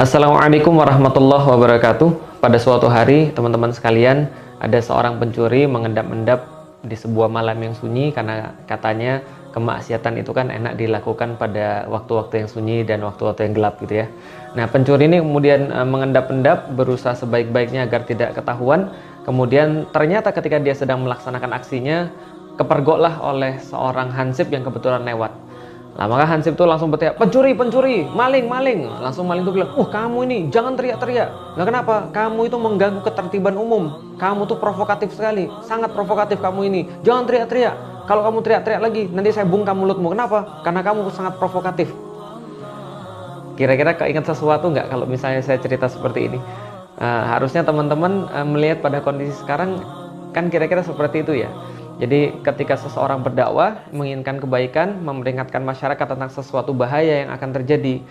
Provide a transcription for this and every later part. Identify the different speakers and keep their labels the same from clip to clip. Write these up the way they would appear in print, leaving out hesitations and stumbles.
Speaker 1: Assalamualaikum warahmatullahi wabarakatuh. Pada suatu hari, teman-teman sekalian, ada seorang pencuri mengendap-endap di sebuah malam yang sunyi karena katanya kemaksiatan itu kan enak dilakukan pada waktu-waktu yang sunyi dan waktu-waktu yang gelap gitu ya. Nah, pencuri ini kemudian mengendap-endap berusaha sebaik-baiknya agar tidak ketahuan. Kemudian ternyata ketika dia sedang melaksanakan aksinya, kepergoklah oleh seorang hansip yang kebetulan lewat. Nah, maka hansip itu langsung berteriak, pencuri, pencuri, maling, maling. Langsung maling itu bilang, kamu ini jangan teriak-teriak. Nah, kenapa? Kamu itu mengganggu ketertiban umum. Kamu tuh provokatif sekali, sangat provokatif kamu ini. Jangan teriak-teriak. Kalau kamu teriak-teriak lagi, nanti saya bungkam mulutmu. Kenapa? Karena kamu sangat provokatif. Kira-kira keinget sesuatu nggak kalau misalnya saya cerita seperti ini? Harusnya teman-teman melihat pada kondisi sekarang kan kira-kira seperti itu ya. Jadi ketika seseorang berdakwah, menginginkan kebaikan, memperingatkan masyarakat tentang sesuatu bahaya yang akan terjadi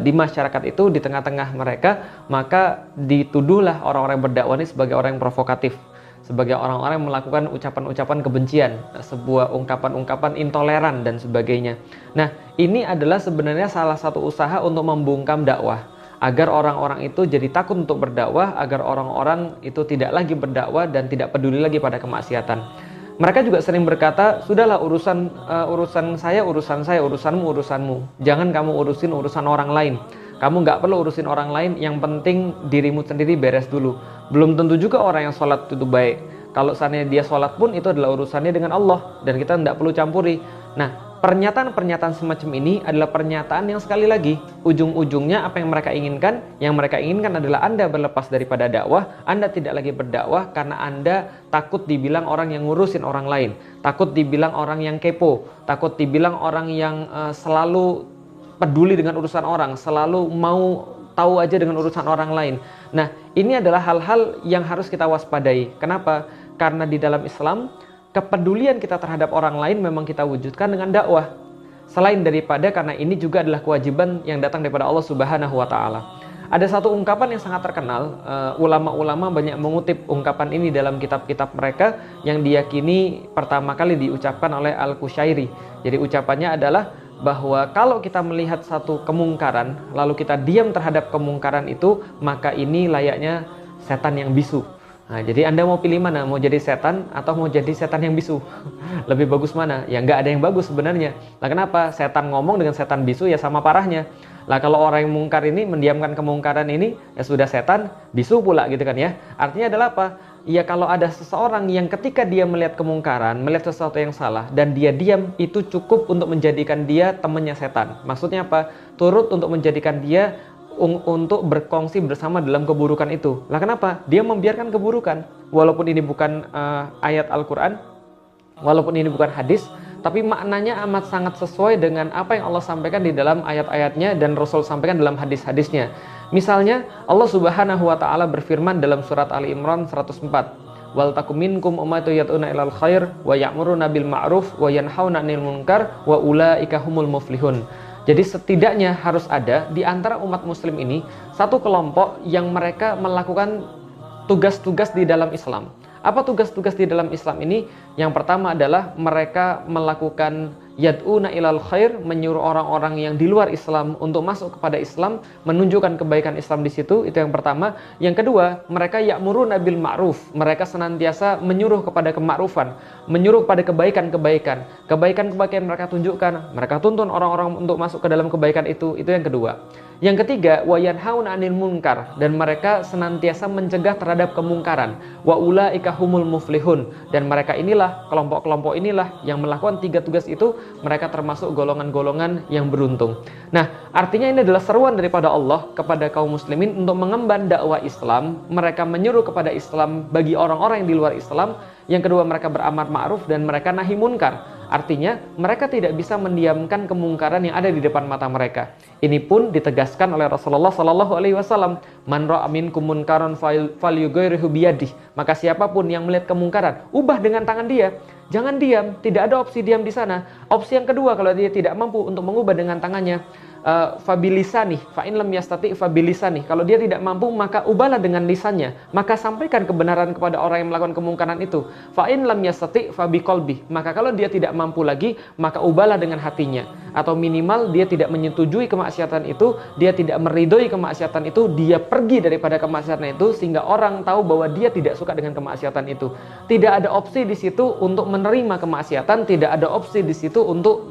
Speaker 1: di masyarakat itu, di tengah-tengah mereka, maka dituduhlah orang-orang yang berdakwah ini sebagai orang yang provokatif, sebagai orang-orang yang melakukan ucapan-ucapan kebencian, sebuah ungkapan-ungkapan intoleran dan sebagainya. Nah, ini adalah sebenarnya salah satu usaha untuk membungkam dakwah, agar orang-orang itu jadi takut untuk berdakwah, agar orang-orang itu tidak lagi berdakwah dan tidak peduli lagi pada kemaksiatan. Mereka juga sering berkata, sudahlah urusan saya, urusanmu, urusanmu. Jangan kamu urusin urusan orang lain. Kamu nggak perlu urusin orang lain, yang penting dirimu sendiri beres dulu. Belum tentu juga orang yang sholat itu baik. Kalau seandainya dia sholat pun itu adalah urusannya dengan Allah, dan kita nggak perlu campuri. Nah, pernyataan-pernyataan semacam ini adalah pernyataan yang sekali lagi ujung-ujungnya apa yang mereka inginkan. Yang mereka inginkan adalah Anda berlepas daripada dakwah, Anda tidak lagi berdakwah karena Anda takut dibilang orang yang ngurusin orang lain, takut dibilang orang yang kepo, takut dibilang orang yang selalu peduli dengan urusan orang, selalu mau tahu aja dengan urusan orang lain. Nah, ini adalah hal-hal yang harus kita waspadai. Kenapa? Karena di dalam Islam, kepedulian kita terhadap orang lain memang kita wujudkan dengan dakwah. Selain daripada karena ini juga adalah kewajiban yang datang daripada Allah Subhanahu wa Ta'ala. Ada satu ungkapan yang sangat terkenal, ulama-ulama banyak mengutip ungkapan ini dalam kitab-kitab mereka yang diyakini pertama kali diucapkan oleh Al-Qushairi. Jadi ucapannya adalah bahwa kalau kita melihat satu kemungkaran, lalu kita diam terhadap kemungkaran itu, maka ini layaknya setan yang bisu. Nah, jadi Anda mau pilih mana? Mau jadi setan atau mau jadi setan yang bisu? Lebih bagus mana? Ya nggak ada yang bagus sebenarnya. Lah kenapa? Setan ngomong dengan setan bisu ya sama parahnya. Lah kalau orang yang mungkar ini mendiamkan kemungkaran ini, ya sudah setan bisu pula gitu kan ya. Artinya adalah apa? Ya kalau ada seseorang yang ketika dia melihat kemungkaran, melihat sesuatu yang salah, dan dia diam, itu cukup untuk menjadikan dia temannya setan. Maksudnya apa? Turut untuk menjadikan dia untuk berkongsi bersama dalam keburukan itu. Lah kenapa? Dia membiarkan keburukan. Walaupun ini bukan ayat Al-Quran, walaupun ini bukan hadis, tapi maknanya amat sangat sesuai dengan apa yang Allah sampaikan di dalam ayat-ayatnya dan Rasul sampaikan dalam hadis-hadisnya. Misalnya Allah Subhanahu wa Ta'ala berfirman dalam surat Ali Imran 104, wal takum minkum ummatun yad'una ilal khair wa ya'muruna bil ma'ruf wa yanhauna 'anil munkar wa ulaika humul muflihun. Jadi setidaknya harus ada di antara umat muslim ini satu kelompok yang mereka melakukan tugas-tugas di dalam Islam. Apa tugas-tugas di dalam Islam ini? Yang pertama adalah mereka melakukan yad'una ilal khair, menyuruh orang-orang yang di luar Islam untuk masuk kepada Islam, menunjukkan kebaikan Islam di situ. Itu yang pertama. Yang kedua, mereka ya'muruna bil ma'ruf, mereka senantiasa menyuruh kepada kema'rufan, menyuruh kepada kebaikan-kebaikan. Kebaikan-kebaikan mereka tunjukkan, mereka tuntun orang-orang untuk masuk ke dalam kebaikan itu. Itu yang kedua. Yang ketiga, wa yanhauna 'anil munkar, dan mereka senantiasa mencegah terhadap kemungkaran. Wa ulaika humul muflihun, dan mereka inilah, kelompok-kelompok inilah yang melakukan tiga tugas itu, mereka termasuk golongan-golongan yang beruntung. Nah, artinya ini adalah seruan daripada Allah kepada kaum muslimin untuk mengemban dakwah Islam. Mereka menyuruh kepada Islam bagi orang-orang yang di luar Islam. Yang kedua, mereka beramar ma'ruf dan mereka nahi munkar. Artinya, mereka tidak bisa mendiamkan kemungkaran yang ada di depan mata mereka. Ini pun ditegaskan oleh Rasulullah Sallallahu Alaihi Wasallam, man ra'a minkum munkaran falyughayyirhu biyadihi. Maka siapapun yang melihat kemungkaran, ubah dengan tangan dia. Jangan diam, tidak ada opsi diam di sana. Opsi yang kedua, kalau dia tidak mampu untuk mengubah dengan tangannya, fabilisani, fa in lam yastati fabilisani. Kalau dia tidak mampu, maka ubahlah dengan lisannya. Maka sampaikan kebenaran kepada orang yang melakukan kemungkaran itu. Fa in lam yastati fabiqalbi. Maka kalau dia tidak mampu lagi, maka ubahlah dengan hatinya. atau minimal dia tidak menyetujui kemaksiatan itu, dia tidak meridhoi kemaksiatan itu, dia pergi daripada kemaksiatan itu sehingga orang tahu bahwa dia tidak suka dengan kemaksiatan itu. Tidak ada opsi di situ untuk menerima kemaksiatan, tidak ada opsi di situ untuk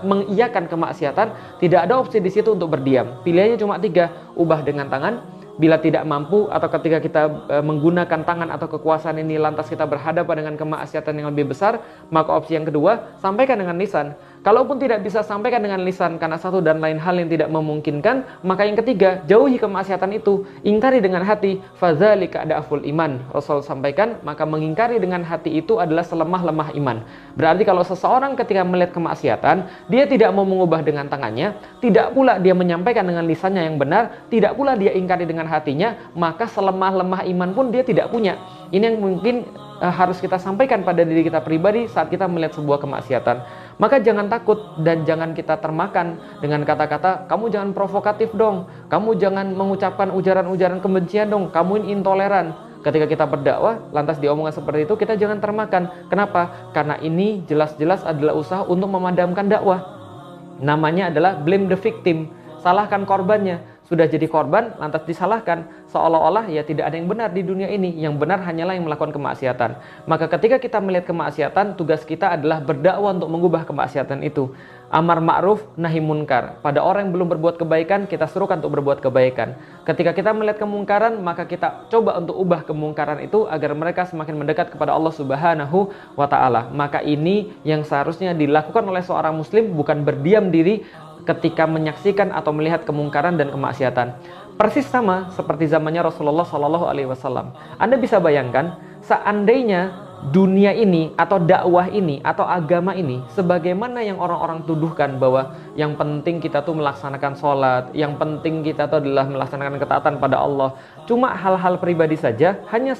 Speaker 1: mengiyakan kemaksiatan, tidak ada opsi di situ untuk berdiam. Pilihannya cuma 3, ubah dengan tangan. Bila tidak mampu atau ketika kita menggunakan tangan atau kekuasaan ini lantas kita berhadapan dengan kemaksiatan yang lebih besar, maka opsi yang kedua, sampaikan dengan lisan. Kalaupun tidak bisa sampaikan dengan lisan karena satu dan lain hal yang tidak memungkinkan, maka yang ketiga, jauhi kemaksiatan itu, ingkari dengan hati, fadzalika adaful iman. Rasul sampaikan, maka mengingkari dengan hati itu adalah selemah-lemah iman. Berarti kalau seseorang ketika melihat kemaksiatan, dia tidak mau mengubah dengan tangannya, tidak pula dia menyampaikan dengan lisannya yang benar, tidak pula dia ingkari dengan hatinya, maka selemah-lemah iman pun dia tidak punya. Ini yang mungkin harus kita sampaikan pada diri kita pribadi saat kita melihat sebuah kemaksiatan. Maka jangan takut dan jangan kita termakan dengan kata-kata, kamu jangan provokatif dong, kamu jangan mengucapkan ujaran-ujaran kebencian dong, kamu ini intoleran. Ketika kita berdakwah, lantas diomongan seperti itu, kita jangan termakan. Kenapa? Karena ini jelas-jelas adalah usaha untuk memadamkan dakwah. Namanya adalah blame the victim, salahkan korbannya. Sudah jadi korban, lantas disalahkan, seolah-olah ya tidak ada yang benar di dunia ini, yang benar hanyalah yang melakukan kemaksiatan. Maka ketika kita melihat kemaksiatan, tugas kita adalah berdakwah untuk mengubah kemaksiatan itu. Amar ma'ruf, nahi munkar. Pada orang yang belum berbuat kebaikan, kita suruhkan untuk berbuat kebaikan. Ketika kita melihat kemungkaran, maka kita coba untuk ubah kemungkaran itu agar mereka semakin mendekat kepada Allah Subhanahu wa Ta'ala. Maka ini yang seharusnya dilakukan oleh seorang muslim, bukan berdiam diri ketika menyaksikan atau melihat kemungkaran dan kemaksiatan. Persis sama seperti zamannya Rasulullah SAW. Anda bisa bayangkan, seandainya dunia ini atau dakwah ini atau agama ini sebagaimana yang orang-orang tuduhkan bahwa yang penting kita tuh melaksanakan sholat, yang penting kita tuh adalah melaksanakan ketaatan pada Allah, cuma hal-hal pribadi saja, hanya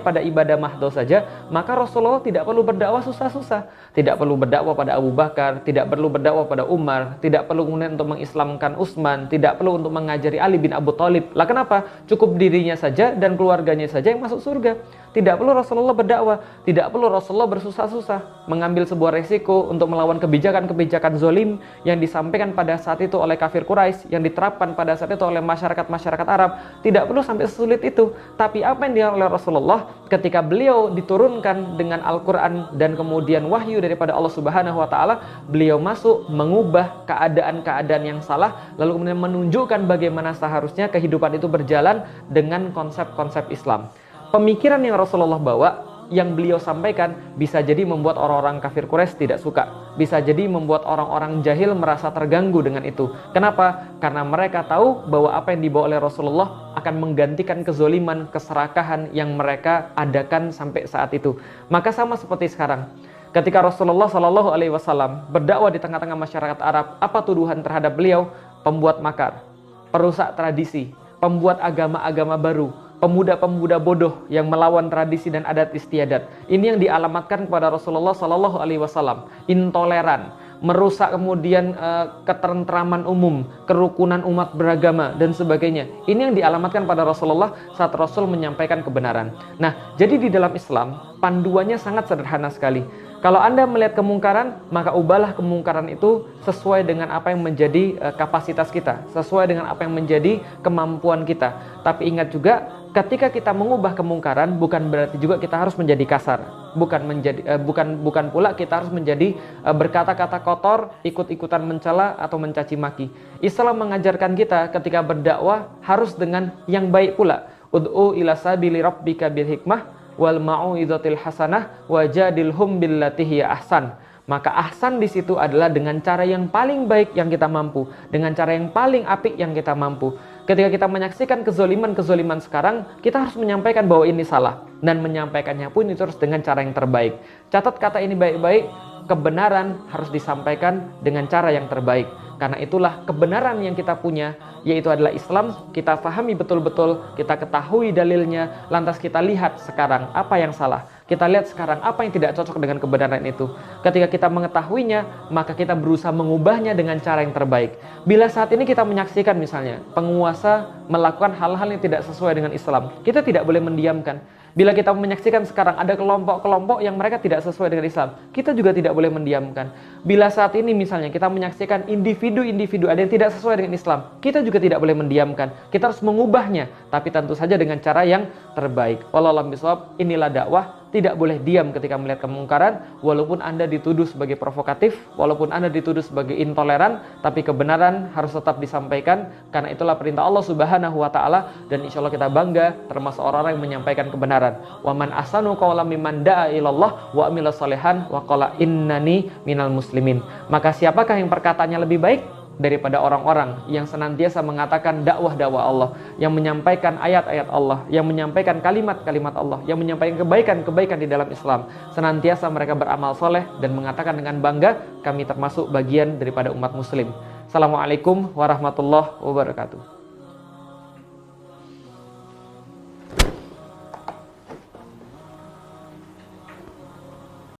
Speaker 1: pada ibadah mahdoh saja, maka Rasulullah tidak perlu berdakwah susah-susah, tidak perlu berdakwah pada Abu Bakar, tidak perlu berdakwah pada Umar, tidak perlu kemudian untuk mengislamkan Utsman, tidak perlu untuk mengajari Ali bin Abu Thalib. Lah kenapa? Cukup dirinya saja dan keluarganya saja yang masuk surga. Tidak perlu Rasulullah berdakwah, tidak perlu Rasulullah bersusah-susah mengambil sebuah resiko untuk melawan kebijakan-kebijakan zolim yang disampaikan pada saat itu oleh kafir Quraisy, yang diterapkan pada saat itu oleh masyarakat-masyarakat Arab. Tidak perlu sampai sesulit itu. Tapi apa yang dilakukan oleh Rasulullah ketika beliau diturunkan dengan Al-Quran dan kemudian wahyu daripada Allah Subhanahu wa Ta'ala, beliau masuk mengubah keadaan-keadaan yang salah, lalu kemudian menunjukkan bagaimana seharusnya kehidupan itu berjalan dengan konsep-konsep Islam. Pemikiran yang Rasulullah bawa, yang beliau sampaikan, bisa jadi membuat orang-orang kafir Quraisy tidak suka. Bisa jadi membuat orang-orang jahil merasa terganggu dengan itu. Kenapa? Karena mereka tahu bahwa apa yang dibawa oleh Rasulullah akan menggantikan kezoliman, keserakahan yang mereka adakan sampai saat itu. Maka sama seperti sekarang. Ketika Rasulullah SAW berdakwah di tengah-tengah masyarakat Arab, apa tuduhan terhadap beliau? Pembuat makar, perusak tradisi, pembuat agama-agama baru, pemuda-pemuda bodoh yang melawan tradisi dan adat istiadat. Ini yang dialamatkan kepada Rasulullah SAW. Intoleran, merusak kemudian ketentraman umum, kerukunan umat beragama dan sebagainya. Ini yang dialamatkan pada Rasulullah saat Rasul menyampaikan kebenaran. Nah, jadi di dalam Islam panduannya sangat sederhana sekali. Kalau Anda melihat kemungkaran, maka ubahlah kemungkaran itu sesuai dengan apa yang menjadi kapasitas kita, sesuai dengan apa yang menjadi kemampuan kita. Tapi ingat juga, ketika kita mengubah kemungkaran, bukan berarti juga kita harus menjadi kasar. Bukan pula kita harus menjadi berkata-kata kotor, ikut-ikutan mencela atau mencaci maki. Islam mengajarkan kita ketika berdakwah harus dengan yang baik pula. Ud'u ila sabili rabbika bil hikmah wal mau'izatil hasanah wajadilhum billati hiya ahsan. Maka ahsan di situ adalah dengan cara yang paling baik yang kita mampu, dengan cara yang paling apik yang kita mampu. Ketika kita menyaksikan kezoliman-kezoliman sekarang, kita harus menyampaikan bahwa ini salah, dan menyampaikannya pun itu harus dengan cara yang terbaik. Catat kata ini baik-baik, kebenaran harus disampaikan dengan cara yang terbaik. Karena itulah kebenaran yang kita punya, yaitu adalah Islam. Kita pahami betul-betul, kita ketahui dalilnya, lantas kita lihat sekarang apa yang salah. Kita lihat sekarang apa yang tidak cocok dengan kebenaran itu. Ketika kita mengetahuinya, maka kita berusaha mengubahnya dengan cara yang terbaik. Bila saat ini kita menyaksikan misalnya penguasa melakukan hal-hal yang tidak sesuai dengan Islam, kita tidak boleh mendiamkan. Bila kita menyaksikan sekarang ada kelompok-kelompok yang mereka tidak sesuai dengan Islam, kita juga tidak boleh mendiamkan. Bila saat ini misalnya kita menyaksikan individu-individu ada yang tidak sesuai dengan Islam, kita juga tidak boleh mendiamkan. Kita harus mengubahnya, tapi tentu saja dengan cara yang terbaik. Wallahu a'lam bishawab. Inilah dakwah. Tidak boleh diam ketika melihat kemungkaran, walaupun Anda dituduh sebagai provokatif, walaupun Anda dituduh sebagai intoleran, tapi kebenaran harus tetap disampaikan, karena itulah perintah Allah Subhanahu wa Ta'ala, dan insya Allah kita bangga termasuk orang-orang yang menyampaikan kebenaran. Wa man ahsanu qawlan mimman da'a ilallah wa amila shalihan wa qala innani minal muslimin. Maka siapakah yang perkataannya lebih baik daripada orang-orang yang senantiasa mengatakan dakwah-dakwah Allah, yang menyampaikan ayat-ayat Allah, yang menyampaikan kalimat-kalimat Allah, yang menyampaikan kebaikan-kebaikan di dalam Islam. Senantiasa mereka beramal soleh dan mengatakan dengan bangga, kami termasuk bagian daripada umat muslim. Assalamualaikum warahmatullahi wabarakatuh.